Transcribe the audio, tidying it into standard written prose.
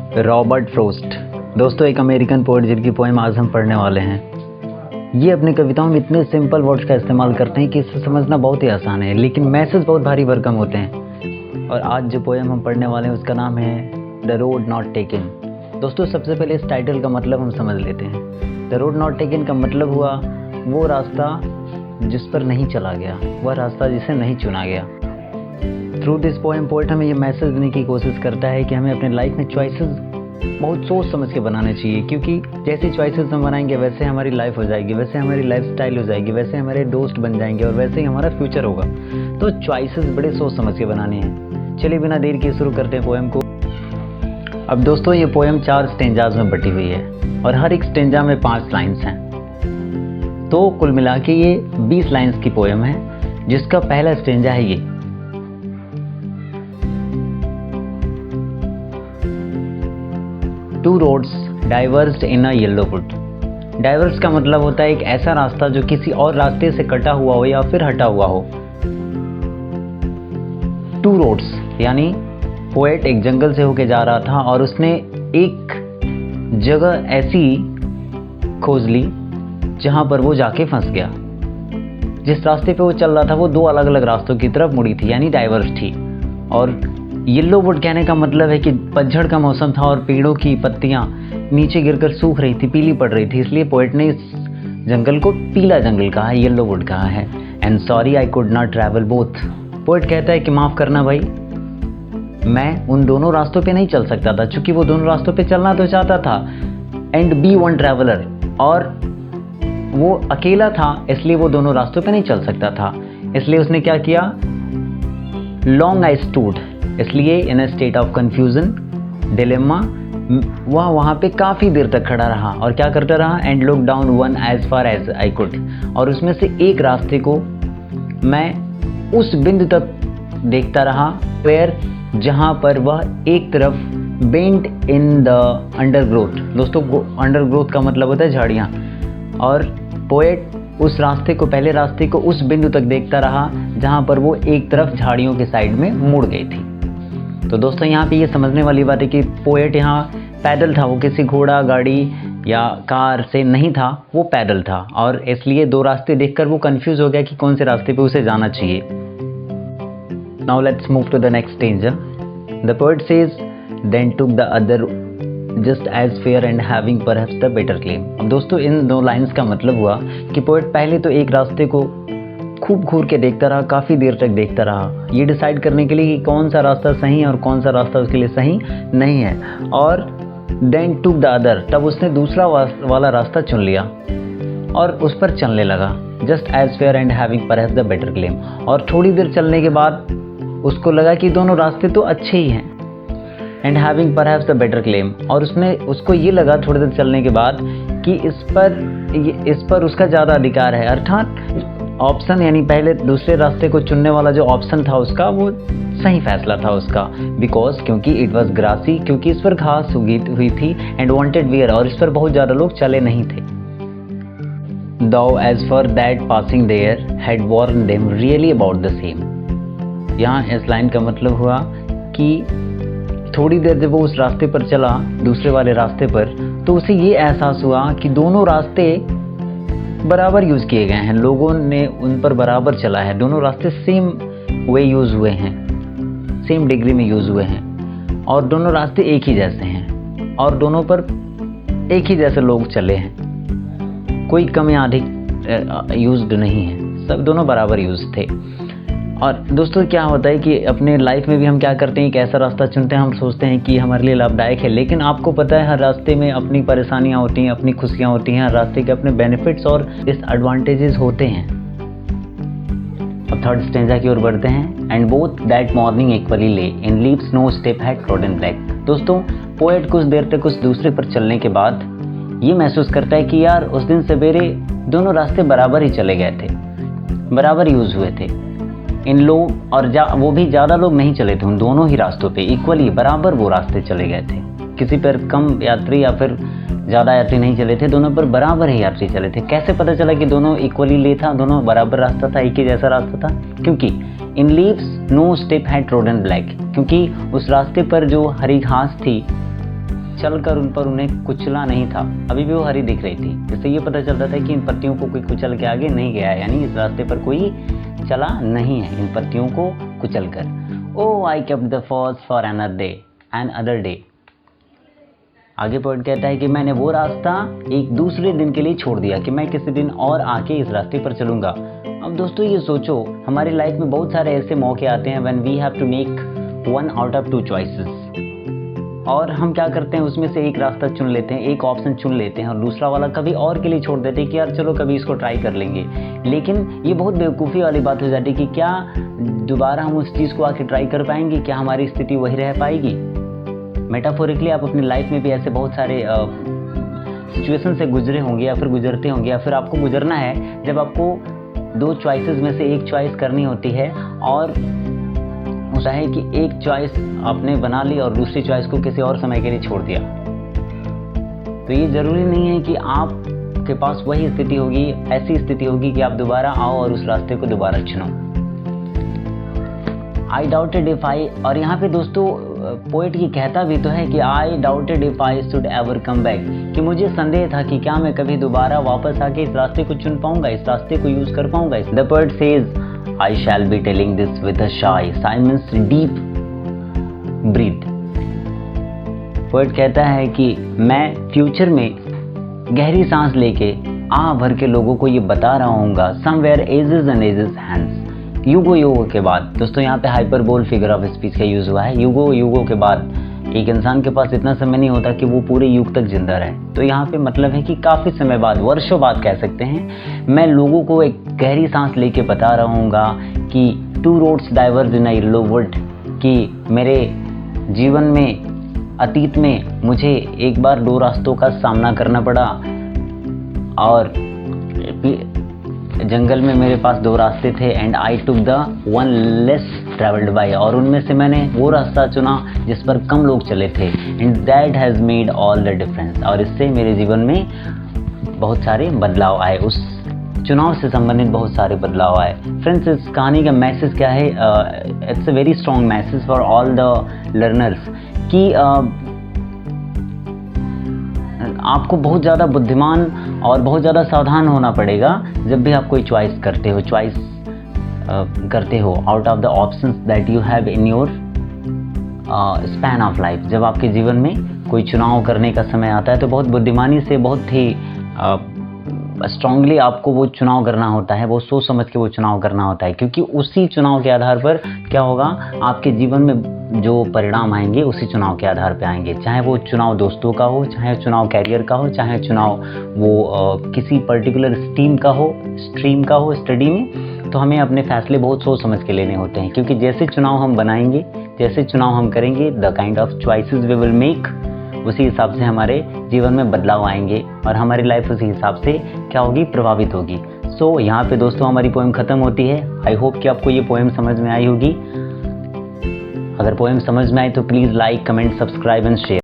Robert Frost दोस्तों एक American poet जिनकी पोएम आज हम पढ़ने वाले हैं। ये अपनी कविताओं में इतने सिंपल वर्ड्स का इस्तेमाल करते हैं कि इसे समझना बहुत ही आसान है, लेकिन मैसेज बहुत भारी भरकम होते हैं। और आज जो पोएम हम पढ़ने वाले हैं उसका नाम है द रोड नॉट टेकन। दोस्तों सबसे पहले इस टाइटल का मतलब हम समझ लेते हैं। द रोड नॉट टेकन का मतलब हुआ वो रास्ता जिस पर नहीं चला गया, वह रास्ता जिसे नहीं चुना गया। थ्रू दिस पोएम पोएट हमें ये मैसेज देने की कोशिश करता है कि हमें अपने लाइफ में चॉइसेस बहुत सोच समझ के बनाने चाहिए, क्योंकि जैसी चॉइसेस हम बनाएंगे वैसे हमारी लाइफ हो जाएगी, वैसे हमारी लाइफ स्टाइल हो जाएगी, वैसे हमारे दोस्त बन जाएंगे और वैसे ही हमारा फ्यूचर होगा। तो चॉइसेस बड़े सोच समझ के बनाने हैं। चलिए बिना देर किए शुरू करते हैं पोएम को। अब दोस्तों ये पोएम 4 स्टेंजाज में बटी हुई है और हर एक स्टेंजा में 5 लाइन्स हैं, तो कुल मिला के ये 20 लाइन्स की पोएम है, जिसका पहला स्टेंजा है ये। Two roads divorced in a yellow would. Diverse का मतलब होता है एक ऐसा रास्ता जो किसी और रास्ते से कटा हुआ हो या फिर हटा हुआ हो। टू रोड्स यानी पोएट एक जंगल से होके जा रहा था और उसने एक जगह ऐसी खोज ली जहां पर वो जाके फंस गया। जिस रास्ते पे वो चल रहा था वो 2 अलग अलग रास्तों की तरफ मुड़ी थी, यानी डाइवर्स थी। और येलो वुड कहने का मतलब है कि पतझड़ का मौसम था और पेड़ों की पत्तियां नीचे गिरकर सूख रही थी, पीली पड़ रही थी, इसलिए पोएट ने इस जंगल को पीला जंगल कहा है, येलो वुड कहा है। And sorry I could not travel both. Poet कहता है कि माफ़ करना भाई, मैं उन दोनों रास्तों पे नहीं चल सकता था, क्योंकि वो दोनों रास्तों पे चलना तो चाहता था। एंड बी वन ट्रैवलर, और वो अकेला था इसलिए वो दोनों रास्तों पे नहीं चल सकता था। इसलिए उसने क्या किया, लॉन्ग आई स्टूड, इसलिए in a state of confusion dilemma, वह वहाँ पे काफ़ी देर तक खड़ा रहा और क्या करता रहा। And look down one as far as I could, और उसमें से एक रास्ते को मैं उस बिंदु तक देखता रहा वेयर, जहाँ पर वह एक तरफ बेंट इन द अंडरग्रोथ। दोस्तों अंडरग्रोथ का मतलब होता है झाड़ियाँ, और पोएट उस रास्ते को, पहले रास्ते को उस बिंदु तक देखता रहा जहाँ पर वो एक तरफ झाड़ियों के साइड में मुड़ गई थी। तो दोस्तों यहाँ पे ये समझने वाली बात है कि पोएट यहाँ पैदल था, वो किसी घोड़ा गाड़ी या कार से नहीं था, वो पैदल था, और इसलिए 2 रास्ते देखकर वो कंफ्यूज हो गया कि कौन से रास्ते पे उसे जाना चाहिए। Now let's move to the next stanza. The poet says then took the other just as fair and having perhaps the better claim. अब दोस्तों इन 2 लाइन्स का मतलब हुआ कि पोएट पहले तो एक रास्ते को खूब घूर के देखता रहा, काफ़ी देर तक देखता रहा, ये डिसाइड करने के लिए कि कौन सा रास्ता सही है और कौन सा रास्ता उसके लिए सही नहीं है। और देन टुक द अदर, तब उसने दूसरा वाला रास्ता चुन लिया और उस पर चलने लगा। Just as fair and having perhaps the better claim, और थोड़ी देर चलने के बाद उसको लगा कि दोनों रास्ते तो अच्छे ही हैं। And having perhaps the better claim, और उसको ये लगा थोड़ी देर चलने के बाद कि इस पर उसका ज़्यादा अधिकार है। अर्थात ऑप्शन, यानी पहले दूसरे रास्ते को चुनने वाला जो ऑप्शन था उसका, वो सही फैसला था उसका। बिकॉज क्योंकि इट वॉज ग्रासी, क्योंकि इस पर घास हुई थी। एंड वॉन्टेड वेयर, और इस पर बहुत ज़्यादा लोग चले नहीं थे। Thou as for that passing there had warned them really about the same। यहाँ इस लाइन का मतलब हुआ कि थोड़ी देर जब वो उस रास्ते पर चला, दूसरे वाले रास्ते पर, तो उसे ये एहसास हुआ कि दोनों रास्ते बराबर यूज़ किए गए हैं, लोगों ने उन पर बराबर चला है, दोनों रास्ते सेम वे यूज़ हुए हैं, सेम डिग्री में यूज़ हुए हैं, और दोनों रास्ते एक ही जैसे हैं, और दोनों पर एक ही जैसे लोग चले हैं, कोई कम या अधिक यूज्ड नहीं है, सब दोनों बराबर यूज़ थे। और दोस्तों क्या होता है कि अपने लाइफ में भी हम क्या करते हैं, एक ऐसा रास्ता चुनते हैं, हम सोचते हैं कि हमारे लिए लाभदायक है, लेकिन आपको पता है हर रास्ते में अपनी परेशानियां होती हैं, अपनी खुशियां होती हैं, हर रास्ते के अपने बेनिफिट्स और डिसएडवांटेजेस होते हैं। अब थर्ड स्टेंजा की ओर बढ़ते हैं। And both that morning equally lay in leaves no step had trodden black. दोस्तों पोएट कुछ देर तक उस दूसरे पर चलने के बाद ये महसूस करता है कि यार उस दिन सवेरे दोनों रास्ते बराबर ही चले गए थे, बराबर यूज़ हुए थे। इन लोग और वो भी ज़्यादा लोग नहीं चले थे उन दोनों ही रास्तों पे, इक्वली बराबर वो रास्ते चले गए थे। किसी पर कम यात्री या फिर ज़्यादा यात्री नहीं चले थे, दोनों पर बराबर ही यात्री चले थे। कैसे पता चला कि दोनों इक्वली ले था, दोनों बराबर रास्ता था, एक ही जैसा रास्ता था? क्योंकि in leaves no step had trodden black, क्योंकि उस रास्ते पर जो हरी घास थी चलकर उन पर उन्हें कुचला नहीं था, अभी भी वो हरी दिख रही थी। जिससे ये पता चलता था कि इन पत्तियों को कोई कुचल के आगे नहीं गया है, यानी इस रास्ते पर कोई चला नहीं है इन पत्तियों को कुचल कर। Oh I kept the first for another day. आगे पोएट कहता है कि मैंने वो रास्ता एक दूसरे दिन के लिए छोड़ दिया कि मैं किसी दिन और आके इस रास्ते पर चलूंगा। अब दोस्तों ये सोचो, हमारी लाइफ में बहुत सारे ऐसे मौके आते हैं when we have to make one out of two choices, और हम क्या करते हैं उसमें से एक रास्ता चुन लेते हैं, एक ऑप्शन चुन लेते हैं और दूसरा वाला कभी और के लिए छोड़ देते हैं कि यार चलो कभी इसको ट्राई कर लेंगे। लेकिन ये बहुत बेवकूफ़ी वाली बात हो जाती है कि क्या दोबारा हम उस चीज़ को आके ट्राई कर पाएंगे, क्या हमारी स्थिति वही रह पाएगी। मेटाफोरिकली आप अपनी लाइफ में भी ऐसे बहुत सारे सिचुएशन से गुजरे होंगे या फिर गुजरते होंगे या फिर आपको गुजरना है, जब आपको दो चॉइसेस में से एक चॉइस करनी होती है और होता है कि एक चॉइस आपने बना ली और दूसरी चॉइस को किसी और समय के लिए छोड़ दिया। तो ये ज़रूरी नहीं है कि आपके पास वही स्थिति होगी, ऐसी स्थिति होगी कि आप दोबारा आओ और उस रास्ते को दोबारा चुनो। आई डाउटेड इफ आई, और यहाँ पे दोस्तों पोएट ये कहता भी तो है कि आई doubted if I should ever come back, कि मुझे संदेह था कि क्या मैं कभी दोबारा वापस आके इस रास्ते को चुन पाऊंगा, इस रास्ते को यूज कर पाऊंगा। The poet says I shall be telling this with a sigh means deep breath। Poet कहता है कि मैं फ्यूचर में गहरी सांस लेके भर के लोगों को ये बता रहा हूँगा, somewhere ages and ages hence, युगों के बाद। दोस्तों यहाँ पे हाइपरबोल फिगर ऑफ स्पीच का यूज हुआ है। युगों के बाद एक इंसान के पास इतना समय नहीं होता कि वो पूरे युग तक जिंदा रहे। तो यहाँ पे मतलब है कि काफ़ी समय बाद, वर्षों बाद कह सकते हैं, मैं लोगों को एक गहरी सांस लेके बता रहा हूँगा कि two roads diverge in a yellow would, कि मेरे जीवन में अतीत में मुझे एक बार दो रास्तों का सामना करना पड़ा और जंगल में मेरे पास दो रास्ते थे, and I took the one less travelled bye, और उनमें से मैंने वो रास्ता चुना जिस पर कम लोग चले थे, and that has made all the difference, और इससे मेरे जीवन में बहुत सारे बदलाव आए, उस चुनाव से संबंधित बहुत सारे बदलाव आए। फ्रेंड्स, इस कहानी का मैसेज क्या है? It's a very strong message for all the learners कि आपको बहुत ज़्यादा बुद्धिमान और बहुत ज़्यादा सावधान होना पड़ेगा जब भी आप कोई चॉइस करते हो out of the options that you have in your span of life. जब आपके जीवन में कोई चुनाव करने का समय आता है तो बहुत बुद्धिमानी से, बहुत ही स्ट्रांगली आपको वो चुनाव करना होता है, वो सोच समझ के वो चुनाव करना होता है, क्योंकि उसी चुनाव के आधार पर क्या होगा, आपके जीवन में जो परिणाम आएंगे उसी चुनाव के आधार पर आएंगे। चाहे वो चुनाव दोस्तों का हो, चाहे चुनाव कैरियर का हो, चाहे चुनाव वो किसी पर्टिकुलर स्ट्रीम का हो स्टडी में, तो हमें अपने फैसले बहुत सोच समझ के लेने होते हैं, क्योंकि जैसे चुनाव हम बनाएंगे, जैसे चुनाव हम करेंगे, the kind of choices we will make, उसी हिसाब से हमारे जीवन में बदलाव आएंगे और हमारी लाइफ उसी हिसाब से क्या होगी, प्रभावित होगी। सो यहाँ पे दोस्तों हमारी पोएम ख़त्म होती है। आई होप कि आपको ये पोएम समझ में आई होगी। अगर पोएम समझ में आई तो please like, comment, subscribe and share.